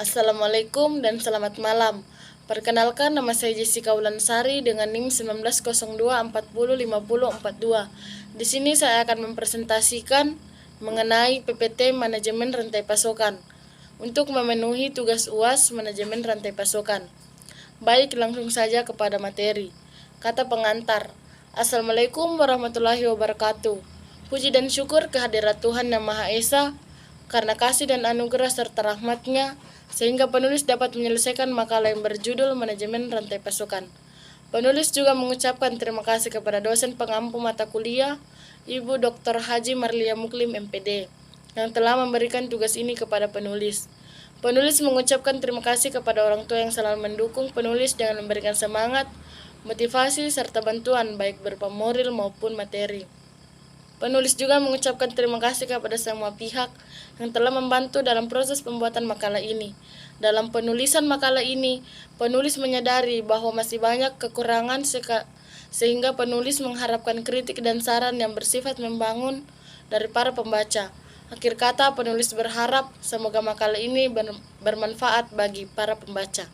Assalamualaikum dan selamat malam. Perkenalkan, nama saya Jessica Wulansari dengan NIM 1902405042. Di sini saya akan mempresentasikan mengenai PPT Manajemen Rantai Pasokan untuk memenuhi tugas UAS Manajemen Rantai Pasokan. Baik, langsung saja kepada materi. Kata pengantar. Assalamualaikum warahmatullahi wabarakatuh. Puji dan syukur kehadirat Tuhan Yang Maha Esa karena kasih dan anugerah serta rahmat-Nya sehingga penulis dapat menyelesaikan makalah yang berjudul Manajemen Rantai Pasokan. Penulis juga mengucapkan terima kasih kepada dosen pengampu mata kuliah, Ibu Dr. Haji Marlia Muklim MPD, yang telah memberikan tugas ini kepada penulis. Penulis mengucapkan terima kasih kepada orang tua yang selalu mendukung penulis dengan memberikan semangat, motivasi, serta bantuan baik berupa moral maupun materi. Penulis juga mengucapkan terima kasih kepada semua pihak yang telah membantu dalam proses pembuatan makalah ini. Dalam penulisan makalah ini, penulis menyadari bahwa masih banyak kekurangan sehingga penulis mengharapkan kritik dan saran yang bersifat membangun dari para pembaca. Akhir kata, penulis berharap semoga makalah ini bermanfaat bagi para pembaca.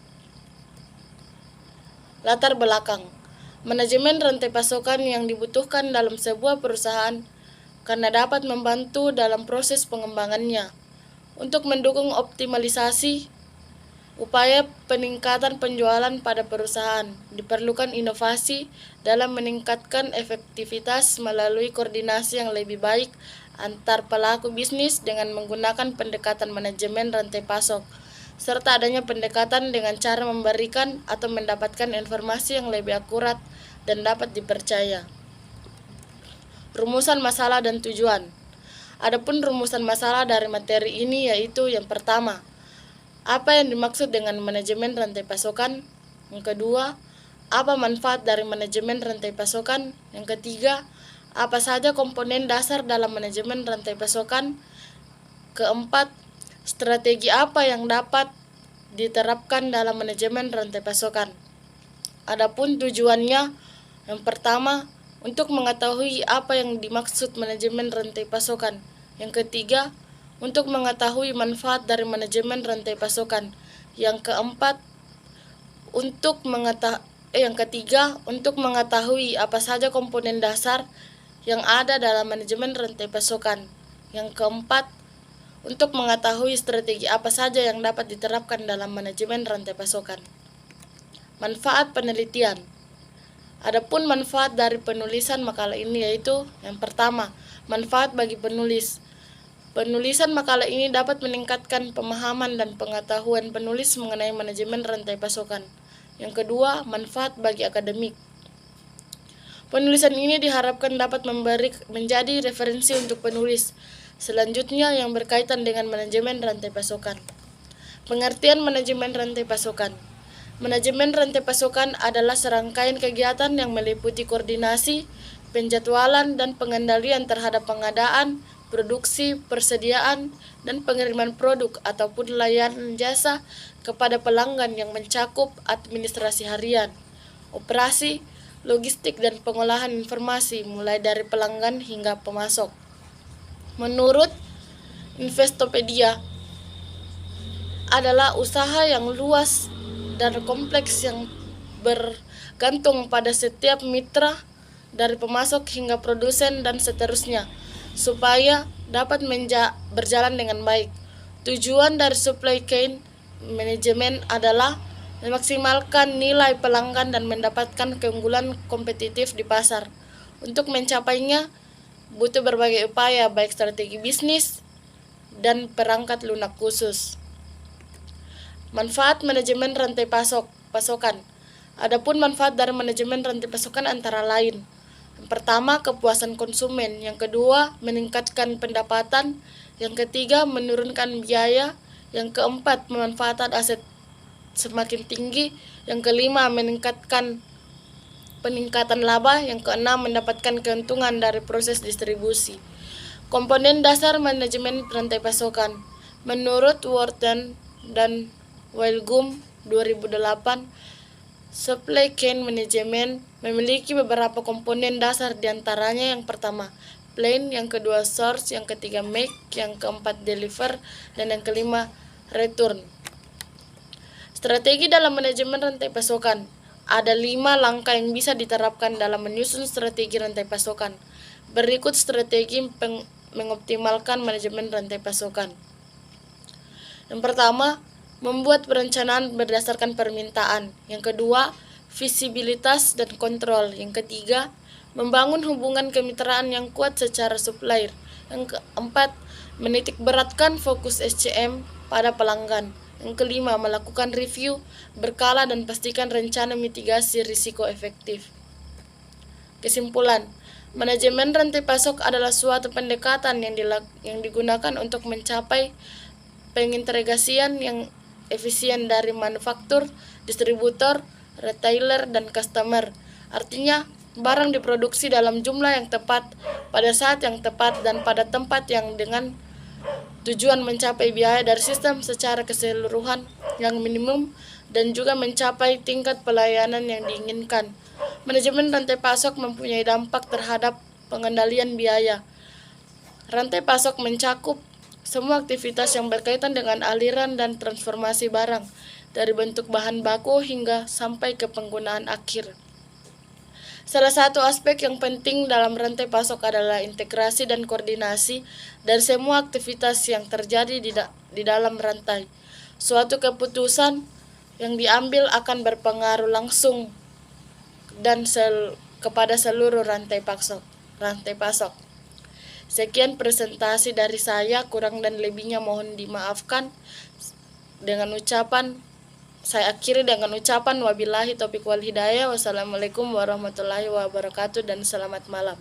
Latar belakang. Manajemen rantai pasokan yang dibutuhkan dalam sebuah perusahaan karena dapat membantu dalam proses pengembangannya. Untuk mendukung optimalisasi upaya peningkatan penjualan pada perusahaan, diperlukan inovasi dalam meningkatkan efektivitas melalui koordinasi yang lebih baik antar pelaku bisnis dengan menggunakan pendekatan manajemen rantai pasok, serta adanya pendekatan dengan cara memberikan atau mendapatkan informasi yang lebih akurat dan dapat dipercaya. Rumusan masalah dan tujuan. Adapun rumusan masalah dari materi ini yaitu yang pertama, apa yang dimaksud dengan manajemen rantai pasokan? Yang kedua, apa manfaat dari manajemen rantai pasokan? Yang ketiga, apa saja komponen dasar dalam manajemen rantai pasokan? Keempat, strategi apa yang dapat diterapkan dalam manajemen rantai pasokan? Adapun tujuannya, yang pertama, untuk mengetahui apa yang dimaksud manajemen rantai pasokan. Yang ketiga, untuk mengetahui manfaat dari manajemen rantai pasokan. Yang keempat, yang ketiga, untuk mengetahui apa saja komponen dasar yang ada dalam manajemen rantai pasokan. Yang keempat, untuk mengetahui strategi apa saja yang dapat diterapkan dalam manajemen rantai pasokan. Manfaat penelitian. Adapun manfaat dari penulisan makalah ini yaitu yang pertama, manfaat bagi penulis. Penulisan makalah ini dapat meningkatkan pemahaman dan pengetahuan penulis mengenai manajemen rantai pasokan. Yang kedua, manfaat bagi akademik. Penulisan ini diharapkan dapat menjadi referensi untuk penulis selanjutnya yang berkaitan dengan manajemen rantai pasokan. Pengertian manajemen rantai pasokan. Manajemen rantai pasokan adalah serangkaian kegiatan yang meliputi koordinasi, penjadwalan, dan pengendalian terhadap pengadaan, produksi, persediaan, dan pengiriman produk ataupun layanan jasa kepada pelanggan yang mencakup administrasi harian, operasi, logistik, dan pengolahan informasi mulai dari pelanggan hingga pemasok. Menurut Investopedia, adalah usaha yang luas dan kompleks yang bergantung pada setiap mitra dari pemasok hingga produsen dan seterusnya supaya dapat berjalan dengan baik. Tujuan dari supply chain management adalah memaksimalkan nilai pelanggan dan mendapatkan keunggulan kompetitif di pasar. Untuk mencapainya butuh berbagai upaya baik strategi bisnis dan perangkat lunak khusus. Manfaat manajemen rantai pasokan. Adapun manfaat dari manajemen rantai pasokan antara lain. Yang pertama, kepuasan konsumen. Yang kedua, meningkatkan pendapatan. Yang ketiga, menurunkan biaya. Yang keempat, pemanfaatan aset semakin tinggi. Yang kelima, peningkatan laba. Yang keenam, mendapatkan keuntungan dari proses distribusi. Komponen dasar manajemen rantai pasokan. Menurut Wharton dan Wilgum 2008, supply chain management memiliki beberapa komponen dasar, diantaranya yang pertama, plan, yang kedua, source, yang ketiga, make, yang keempat, deliver, dan yang kelima, return. Strategi dalam manajemen rantai pasokan. Ada 5 langkah yang bisa diterapkan dalam menyusun strategi rantai pasokan. Berikut strategi mengoptimalkan manajemen rantai pasokan. Yang pertama, membuat perencanaan berdasarkan permintaan. Yang kedua, visibilitas dan kontrol. Yang ketiga, membangun hubungan kemitraan yang kuat secara supplier. Yang keempat, menitik beratkan fokus SCM pada pelanggan. Yang kelima, melakukan review berkala dan pastikan rencana mitigasi risiko efektif. Kesimpulan, manajemen rantai pasok adalah suatu pendekatan yang digunakan untuk mencapai pengintegrasian yang efisien dari manufaktur, distributor, retailer, dan customer. Artinya, barang diproduksi dalam jumlah yang tepat, pada saat yang tepat, dan pada tempat yang dengan tujuan mencapai biaya dari sistem secara keseluruhan yang minimum dan juga mencapai tingkat pelayanan yang diinginkan. Manajemen rantai pasok mempunyai dampak terhadap pengendalian biaya. Rantai pasok mencakup semua aktivitas yang berkaitan dengan aliran dan transformasi barang, dari bentuk bahan baku hingga sampai ke penggunaan akhir. Salah satu aspek yang penting dalam rantai pasok adalah integrasi dan koordinasi dari semua aktivitas yang terjadi di dalam rantai. Suatu keputusan yang diambil akan berpengaruh langsung dan kepada seluruh rantai pasok. Sekian presentasi dari saya, kurang dan lebihnya mohon dimaafkan. Saya akhiri dengan ucapan wabillahi taufiq wal hidayah. Wassalamualaikum warahmatullahi wabarakatuh dan selamat malam.